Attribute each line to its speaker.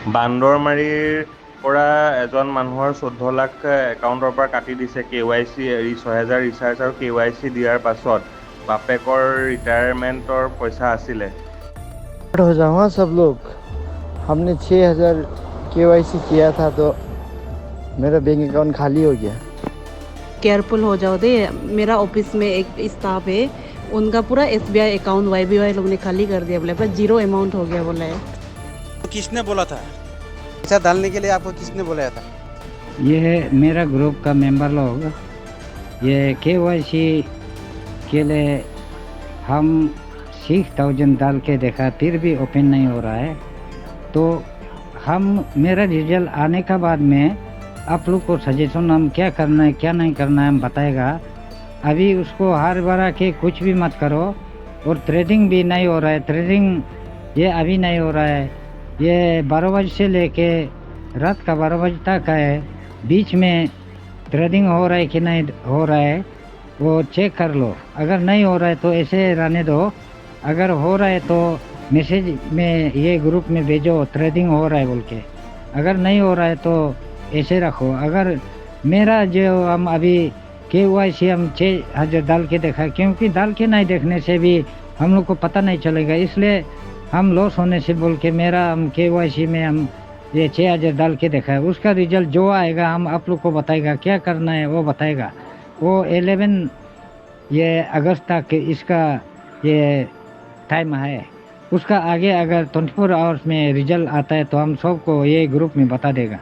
Speaker 1: বান্দৰমাৰীৰ পৰা এজন মানুহৰ 14 লাখ একাউণ্টৰ পৰা কাটি দিছে KYC 6,000 ৰিচাৰ্জ আৰু KYC দিয়াৰ পাছত বাপেকৰ ৰিটায়াৰমেণ্টৰ পইচা আছিলে।
Speaker 2: हो जाओ हाँ सब लोग। हमने 6,000 KYC किया था तो मेरा बैंक अकाउंट खाली हो गया।
Speaker 3: केयरफुल हो जाओ दे। मेरा ऑफिस में एक स्टाफ है, उनका पूरा SBI अकाउंट YBY लोग ने खाली कर दिया, बोले पर 0 अमाउंट हो गया बोला है।
Speaker 4: किसने बोला था पैसा डालने के लिए? आपको किसने बोला था?
Speaker 5: ये मेरा ग्रुप का मेंबर लोग, ये KYC के लिए हम 6,000 डाल के देखा, फिर भी ओपन नहीं हो रहा है। तो हम मेरा रिजल्ट आने का बाद में आप लोग को सजेशन हम क्या करना है क्या नहीं करना है हम बताएगा। अभी उसको हार बारा के कुछ भी मत करो, और ट्रेडिंग भी नहीं हो रहा है। ट्रेडिंग ये अभी नहीं हो रहा है, ये 12 बजे से लेके रात का 12 बजे तक है। बीच में ट्रेडिंग हो रहा है कि नहीं हो रहा है वो चेक कर लो। अगर नहीं हो रहा है तो ऐसे रहने दो, अगर हो रहा है तो मैसेज में ये ग्रुप में भेजो ट्रेडिंग हो रहा है बोल के। अगर नहीं हो रहा है तो ऐसे रखो। अगर मेरा जो हम अभी KYC हम 6,000 डाल के देखा, क्योंकि डाल के नहीं देखने से भी हम लोग को पता नहीं चलेगा, इसलिए हम लॉस होने से बोल के मेरा हम KYC में हम ये 6,000 डाल के देखा है। उसका रिजल्ट जो आएगा हम आप लोग को बताएगा, क्या करना है वो बताएगा। वो 11 ये अगस्त तक इसका ये टाइम है। उसका आगे अगर 24 आवर्स में रिजल्ट आता है तो हम सबको ये ग्रुप में बता देगा।